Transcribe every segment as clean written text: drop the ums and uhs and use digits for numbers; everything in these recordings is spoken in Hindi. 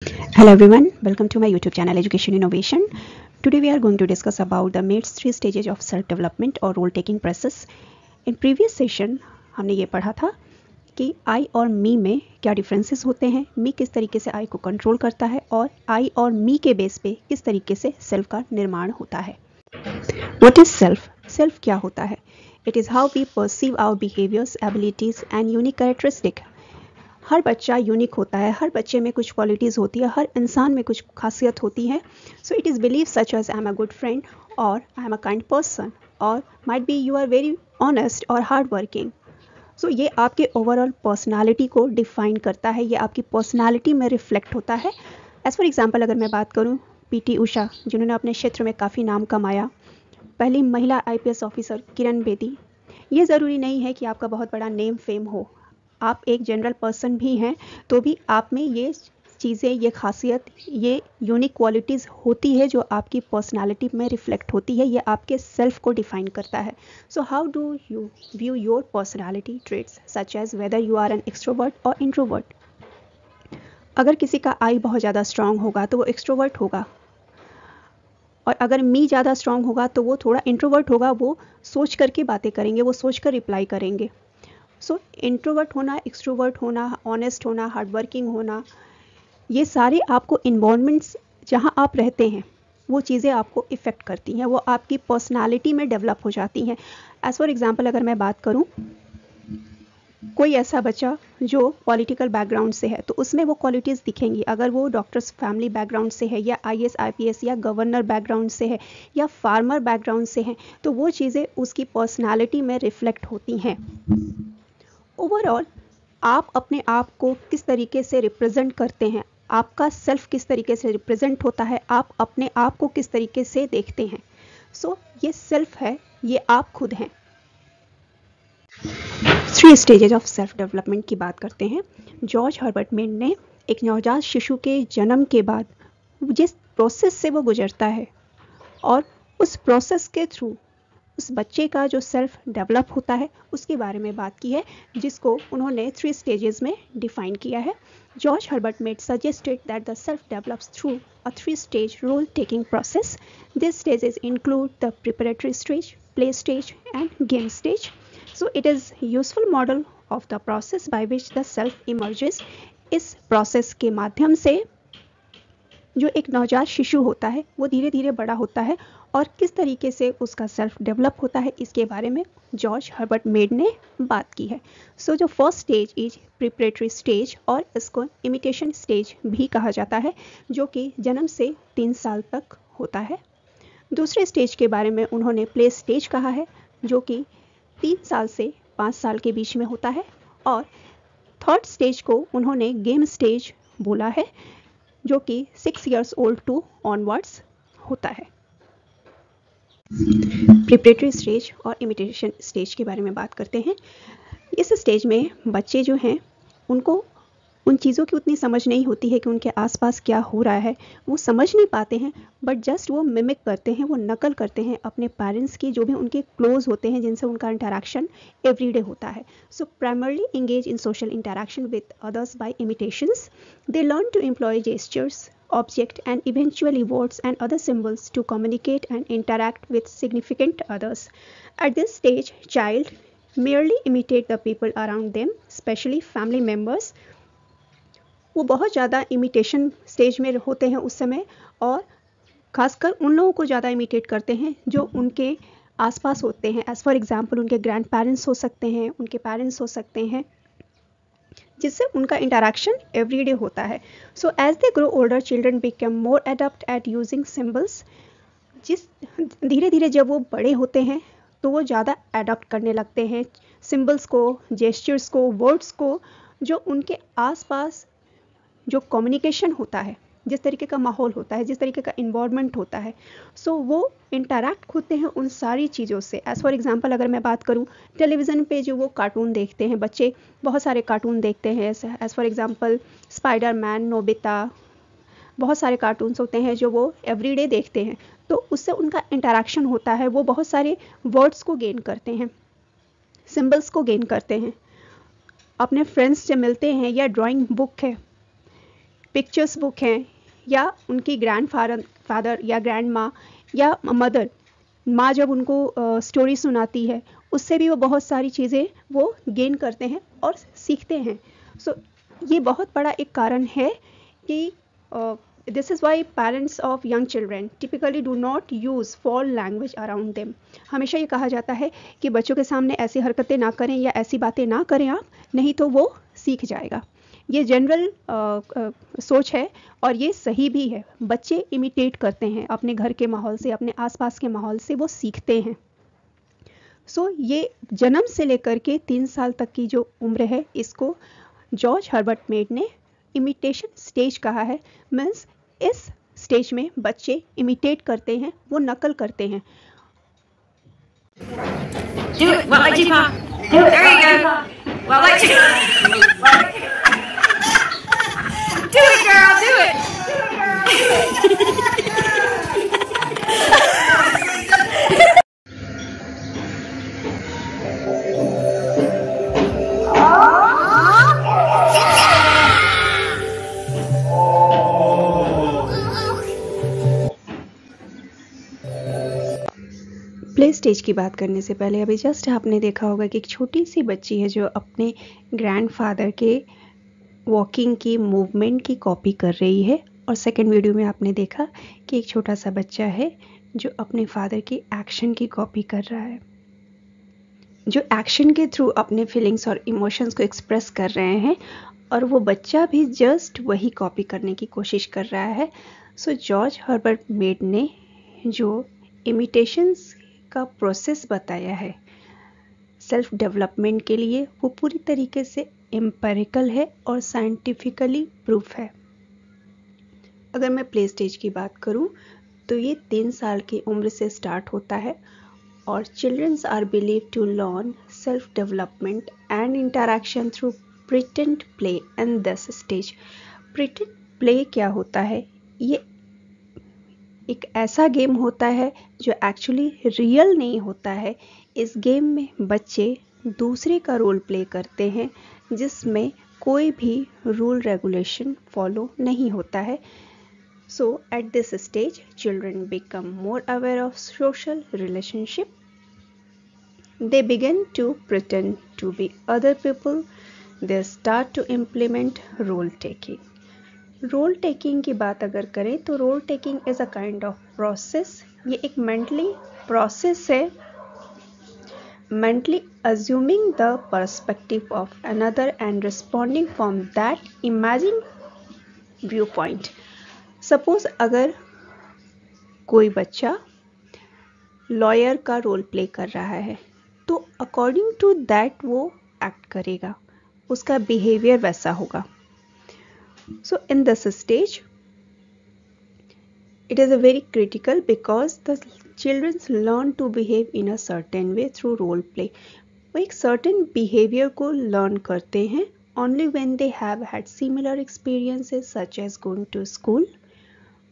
Hello everyone, welcome to my YouTube channel Education Innovation. Today we are going to discuss about the MATE's three stages of self development और role taking process. In previous session हमने ये पढ़ा था कि I और me में क्या डिफरेंसेस होते हैं, me किस तरीके से I को कंट्रोल करता है और I और me के बेस पे किस तरीके से सेल्फ का निर्माण होता है. What is self? सेल्फ क्या होता है? It is how we perceive our behaviors, abilities and unique characteristic. हर बच्चा यूनिक होता है, हर बच्चे में कुछ क्वालिटीज़ होती है, हर इंसान में कुछ खासियत होती है. So it is believe such as I am a good friend और I am a kind person और might be you are very honest और हार्ड वर्किंग. सो ये आपके ओवरऑल पर्सनालिटी को डिफाइन करता है, ये आपकी पर्सनालिटी में रिफ्लेक्ट होता है. एज फॉर एग्जाम्पल अगर मैं बात करूँ पीटी उषा, जिन्होंने अपने क्षेत्र में काफ़ी नाम कमाया, पहली महिला आईपीएस ऑफिसर किरण बेदी. ये ज़रूरी नहीं है कि आपका बहुत बड़ा नेम फेम हो, आप एक जनरल पर्सन भी हैं तो भी आप में ये चीज़ें, ये खासियत, ये यूनिक क्वालिटीज़ होती है जो आपकी पर्सनालिटी में रिफ्लेक्ट होती है, ये आपके सेल्फ को डिफाइन करता है. So how do you view your personality traits such as whether you are an extrovert और इंट्रोवर्ट. अगर किसी का आई बहुत ज़्यादा स्ट्रांग होगा तो वो एक्सट्रोवर्ट होगा, और अगर मी ज़्यादा स्ट्रांग होगा तो वो थोड़ा इंट्रोवर्ट होगा, वो सोच करके बातें करेंगे, वो सोच कर रिप्लाई करेंगे. सो इंट्रोवर्ट होना, एक्सट्रोवर्ट होना, ऑनेस्ट होना, हार्डवर्किंग होना, ये सारे आपको इन्वायरमेंट्स जहाँ आप रहते हैं वो चीज़ें आपको इफ़ेक्ट करती हैं, वो आपकी पर्सनालिटी में डेवलप हो जाती हैं. एज फॉर एग्जांपल अगर मैं बात करूँ, कोई ऐसा बच्चा जो पॉलिटिकल बैकग्राउंड से है तो उसमें वो क्वालिटीज़ दिखेंगी. अगर वो डॉक्टर्स फैमिली बैकग्राउंड से है या आईएएस आईपीएस या गवर्नर बैकग्राउंड से है या फार्मर बैकग्राउंड से है तो वो चीज़ें उसकी पर्सनालिटी में रिफ्लेक्ट होती हैं. ओवरऑल आप अपने आप को किस तरीके से रिप्रेजेंट करते हैं, आपका सेल्फ किस तरीके से रिप्रेजेंट होता है, आप अपने आप को किस तरीके से देखते हैं. सो ये सेल्फ है, ये आप खुद हैं. Three stages of self development की बात करते हैं. जॉर्ज हर्बर्ट मीड ने एक नवजात शिशु के जन्म के बाद जिस प्रोसेस से वो गुजरता है और उस प्रोसेस के थ्रू उस बच्चे का जो सेल्फ डेवलप होता है उसके बारे में बात की है, जिसको उन्होंने थ्री स्टेजेस में डिफाइन किया है. George Herbert Mead suggested that the self develops through a three stage role taking process. This stages include the preparatory stage, play stage and game stage. So it is useful model of the process by which the self emerges. इस प्रोसेस के माध्यम से जो एक नवजात शिशु होता है वो धीरे धीरे बड़ा होता है और किस तरीके से उसका सेल्फ डेवलप होता है इसके बारे में जॉर्ज हर्बर्ट मेड ने बात की है. सो जो first stage is preparatory stage और इसको इमिटेशन स्टेज भी कहा जाता है, जो कि जन्म से 3 साल तक होता है. दूसरे स्टेज के बारे में उन्होंने प्ले स्टेज कहा है, जो कि 3 साल से 5 साल के बीच में होता है. और थर्ड स्टेज को उन्होंने गेम स्टेज बोला है, जो कि 6 years old टू ऑनवर्ड्स होता है. प्रिपरेटरी स्टेज और इमिटेशन स्टेज के बारे में बात करते हैं. इस स्टेज में बच्चे जो हैं उनको उन चीज़ों की उतनी समझ नहीं होती है कि उनके आसपास क्या हो रहा है, वो समझ नहीं पाते हैं, बट जस्ट वो मिमिक करते हैं, वो नकल करते हैं अपने पेरेंट्स की, जो भी उनके क्लोज होते हैं, जिनसे उनका इंटरेक्शन एवरीडे होता है. So primarily engage in social interaction with others by imitations. They learn to employ gestures, object and eventually words and other symbols to communicate and interact with significant others. At this stage, child merely imitate the people around them, especially family members. वो बहुत ज़्यादा इमिटेशन स्टेज में होते हैं उस समय, और खासकर उन लोगों को ज़्यादा इमिटेट करते हैं जो उनके आसपास होते हैं. एज फॉर एग्जाम्पल उनके ग्रैंड पेरेंट्स हो सकते हैं, उनके पेरेंट्स हो सकते हैं, जिससे उनका इंटरेक्शन एवरीडे होता है. So as they grow older children become more adept at using symbols. जिस धीरे धीरे जब वो बड़े होते हैं तो वो ज़्यादा एडप्ट करने लगते हैं सिम्बल्स को, जेस्चर्स को, वर्ड्स को, जो उनके आसपास जो कम्युनिकेशन होता है, जिस तरीके का माहौल होता है, जिस तरीके का इन्वायरमेंट होता है, सो वो इंटरैक्ट होते हैं उन सारी चीज़ों से. एज़ फॉर एग्जांपल अगर मैं बात करूँ, टेलीविज़न पे जो वो कार्टून देखते हैं बच्चे, बहुत सारे कार्टून देखते हैं. As for example Spiderman, Nobita, बहुत सारे कार्टून्स होते हैं जो वो एवरीडे देखते हैं, तो उससे उनका इंटरेक्शन होता है, वो बहुत सारे वर्ड्स को गेन करते हैं, सिम्बल्स को गेन करते हैं. अपने फ्रेंड्स से मिलते हैं, या ड्राइंग बुक है, पिक्चर्स बुक हैं, या उनकी फादर या ग्रैंड माँ या मदर, माँ जब उनको स्टोरी सुनाती है, उससे भी वो बहुत सारी चीज़ें वो गेन करते हैं और सीखते हैं. सो ये बहुत बड़ा एक कारण है कि this is why parents of young children typically do not use fall language around them. हमेशा ये कहा जाता है कि बच्चों के सामने ऐसी हरकतें ना करें या ऐसी बातें ना करें आप, नहीं तो वो सीख जाएगा. ये जनरल सोच है और ये सही भी है. बच्चे इमिटेट करते हैं अपने घर के माहौल से, अपने आसपास के माहौल से वो सीखते हैं. सो ये जन्म से लेकर के 3 साल तक की जो उम्र है, इसको जॉर्ज हर्बर्ट मेड ने इमिटेशन स्टेज कहा है. मीन्स इस स्टेज में बच्चे इमिटेट करते हैं, वो नकल करते हैं. Do it. What like you, Pa? Do it. There you go. What like you? Do it, girl. Do it. Play stage की बात करने से पहले अभी जस्ट आपने देखा होगा कि एक छोटी सी बच्ची है जो अपने ग्रैंडफादर के वॉकिंग की मूवमेंट की कॉपी कर रही है. और सेकंड वीडियो में आपने देखा कि एक छोटा सा बच्चा है जो अपने फादर की एक्शन की कॉपी कर रहा है, जो एक्शन के थ्रू अपने फीलिंग्स और इमोशंस को एक्सप्रेस कर रहे हैं. और वो बच्चा भी जस्ट वही कॉपी करने की कोशिश कर रहा है. सो जॉर्ज हर्बर्ट मेड ने जो इमिटेशंस का प्रोसेस बताया है सेल्फ डेवलपमेंट के लिए, वो पूरी तरीके से एम्पेरिकल है और साइंटिफिकली प्रूफ है. अगर मैं प्ले स्टेज की बात करूं तो ये 3 साल की उम्र से स्टार्ट होता है और childrens are believe to learn self development and interaction through pretend play and this stage. Pretend play क्या होता है? ये एक ऐसा गेम होता है जो एक्चुअली रियल नहीं होता है. इस गेम में बच्चे दूसरे का रोल प्ले करते हैं जिसमें कोई भी रूल रेगुलेशन फॉलो नहीं होता है. So at this stage children become more aware of social relationship. They begin to pretend to be other people. They start to implement role taking. Role taking की बात अगर करें तो role taking is a kind of process. ये एक मेंटली प्रोसेस है, mentally assuming the perspective of another and responding from that imagine viewpoint. Suppose अगर कोई बच्चा लॉयर का रोल प्ले कर रहा है तो अकॉर्डिंग टू दैट वो एक्ट करेगा, उसका बिहेवियर वैसा होगा. So in this stage, it is a very critical because the children learn to behave in a certain way through role play. वो एक certain behavior को learn करते हैं only when they have had similar experiences such as going to school,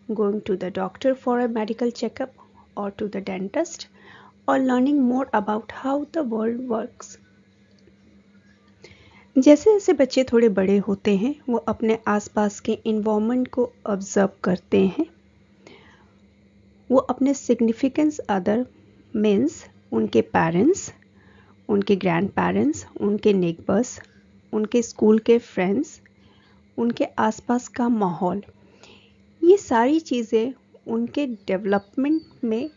going to the doctor for a medical checkup or to the dentist, or learning more about how the world works. जैसे जैसे बच्चे थोड़े बड़े होते हैं वो अपने आसपास के इन्वायरमेंट को ऑब्जर्व करते हैं. वो अपने सिग्निफिकेंस अदर मीन्स उनके पेरेंट्स, उनके ग्रैंड पेरेंट्स, उनके नेबर्स, उनके स्कूल के फ्रेंड्स, उनके आसपास का माहौल, ये सारी चीज़ें उनके डेवलपमेंट में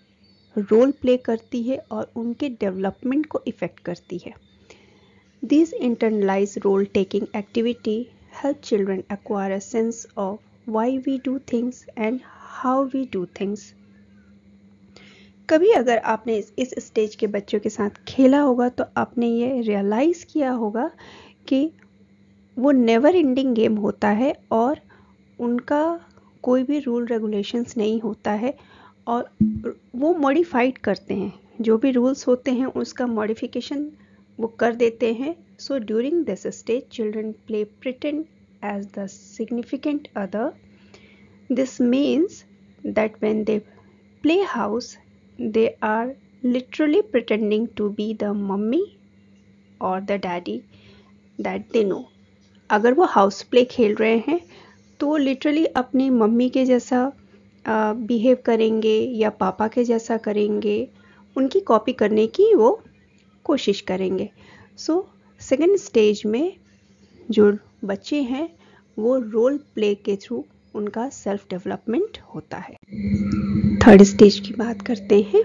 रोल प्ले करती है और उनके डेवलपमेंट को इफ़ेक्ट करती है. These internalized role-taking activity help children acquire a sense of why we do things and how we do things. कभी अगर आपने इस स्टेज के बच्चों के साथ खेला होगा तो आपने ये रियलाइज़ किया होगा कि वो नेवर एंडिंग गेम होता है और उनका कोई भी रूल रेगुलेशंस नहीं होता है और वो मॉडिफाइड करते हैं. जो भी रूल्स होते हैं उसका मॉडिफिकेशन वो कर देते हैं. So during this stage children play pretend as the significant other. This means that when they play house they are literally pretending to be the mummy और the daddy that they know. अगर वो हाउस प्ले खेल रहे हैं तो वो लिटरली अपनी मम्मी के जैसा बिहेव करेंगे या पापा के जैसा करेंगे, उनकी कॉपी करने की वो कोशिश करेंगे। सो सेकेंड स्टेज में जो बच्चे हैं वो रोल प्ले के थ्रू उनका सेल्फ डेवलपमेंट होता है। थर्ड स्टेज की बात करते हैं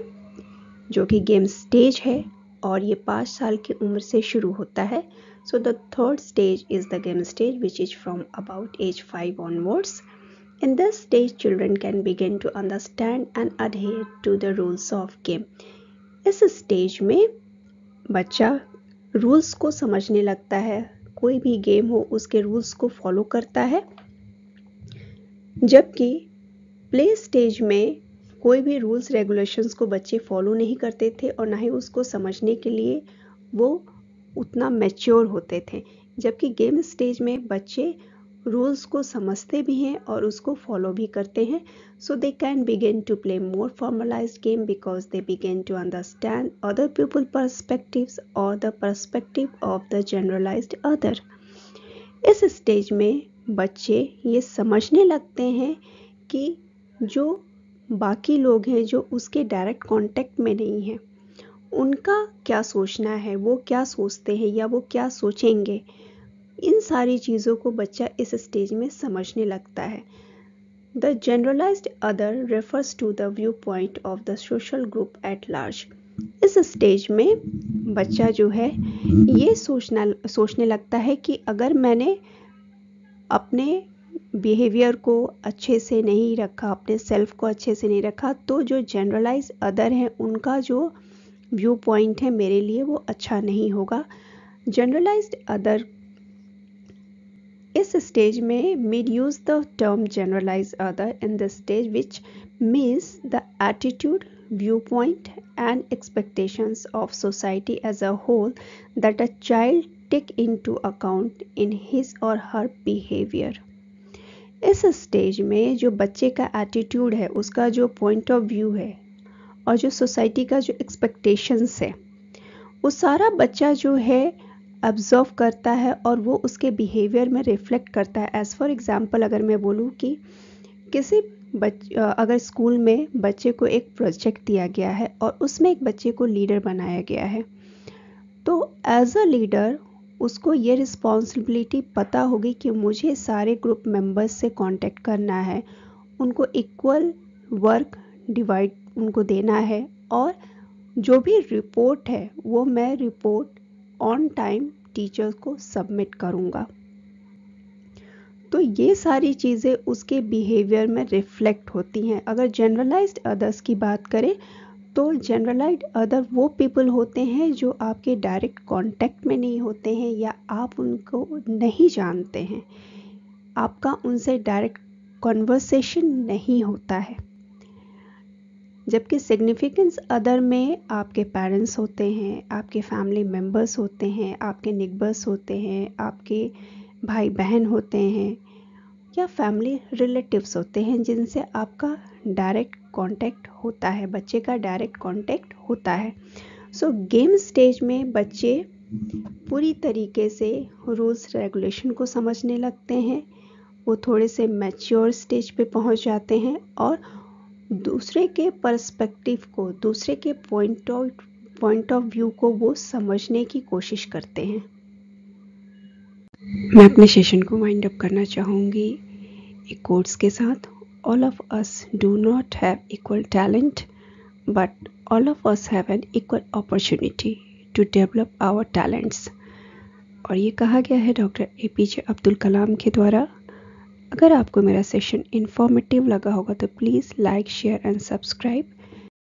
जो कि गेम स्टेज है और ये 5 साल की उम्र से शुरू होता है। So the third stage is the game stage which is from about age 5 onwards. In this stage, children can begin to understand and adhere to the rules of game. इस स्टेज में बच्चा रूल्स को समझने लगता है, कोई भी गेम हो उसके रूल्स को फॉलो करता है, जबकि प्ले स्टेज में कोई भी रूल्स रेगुलेशंस को बच्चे फॉलो नहीं करते थे और ना ही उसको समझने के लिए वो उतना मैच्योर होते थे। जबकि गेम स्टेज में बच्चे रूल्स को समझते भी हैं और उसको फॉलो भी करते हैं। So they can begin to play more formalized game because they begin to understand other people perspectives और the perspective of the generalised other. इस स्टेज में बच्चे ये समझने लगते हैं कि जो बाकी लोग हैं जो उसके डायरेक्ट कांटेक्ट में नहीं हैं, उनका क्या सोचना है, वो क्या सोचते हैं या वो क्या सोचेंगे, इन सारी चीज़ों को बच्चा इस स्टेज में समझने लगता है। The generalised other refers to the viewpoint of the social group at large. इस स्टेज में बच्चा जो है ये सोचने लगता है कि अगर मैंने अपने बिहेवियर को अच्छे से नहीं रखा, अपने सेल्फ को अच्छे से नहीं रखा, तो जो जनरलाइज अदर हैं उनका जो व्यू पॉइंट है मेरे लिए वो अच्छा नहीं होगा। जनरलाइज्ड अदर इस स्टेज में Mead use the term generalize other in the stage which means the attitude, view point and expectations of society as a whole that a child take into account in his or her behaviour. इस स्टेज में जो बच्चे का एटीट्यूड है, उसका जो पॉइंट ऑफ व्यू है और जो सोसाइटी का जो एक्सपेक्टेशंस है, वो सारा बच्चा जो है ऑब्जर्व करता है और वो उसके बिहेवियर में रिफ्लेक्ट करता है। एज फॉर एग्जांपल अगर मैं बोलूँ कि किसी अगर स्कूल में बच्चे को एक प्रोजेक्ट दिया गया है और उसमें एक बच्चे को लीडर बनाया गया है, तो एज अ लीडर उसको ये रिस्पॉन्सिबिलिटी पता होगी कि मुझे सारे ग्रुप मेंबर्स से कांटेक्ट करना है, उनको इक्वल वर्क डिवाइड उनको देना है और जो भी रिपोर्ट है वो मैं रिपोर्ट ऑन टाइम टीचर को सबमिट करूँगा। तो ये सारी चीज़ें उसके बिहेवियर में रिफ्लेक्ट होती हैं। अगर जनरलाइज्ड अदर्स की बात करें तो जनरलाइज्ड अदर वो पीपल होते हैं जो आपके डायरेक्ट कांटेक्ट में नहीं होते हैं या आप उनको नहीं जानते हैं, आपका उनसे डायरेक्ट कन्वर्सेशन नहीं होता है। जबकि सिग्निफिकेंस अदर में आपके पेरेंट्स होते हैं, आपके फैमिली मेम्बर्स होते हैं, आपके नेबर्स होते हैं, आपके भाई बहन होते हैं या फैमिली रिलेटिव्स होते हैं जिनसे आपका डायरेक्ट कांटेक्ट होता है, बच्चे का डायरेक्ट कांटेक्ट होता है। सो गेम स्टेज में बच्चे पूरी तरीके से रूल्स रेगुलेशन को समझने लगते हैं, वो थोड़े से मैच्योर स्टेज पे पहुंच जाते हैं और दूसरे के पर्सपेक्टिव को, दूसरे के पॉइंट ऑफ व्यू को वो समझने की कोशिश करते हैं। मैं अपने सेशन को वाइंड अप करना चाहूँगी एक कोट्स के साथ। All of us do not have equal talent, but all of us have an equal opportunity to develop our talents. और ये कहा गया है डॉक्टर APJ अब्दुल कलाम के द्वारा। अगर आपको मेरा सेशन इन्फॉर्मेटिव लगा होगा तो please like, share and subscribe.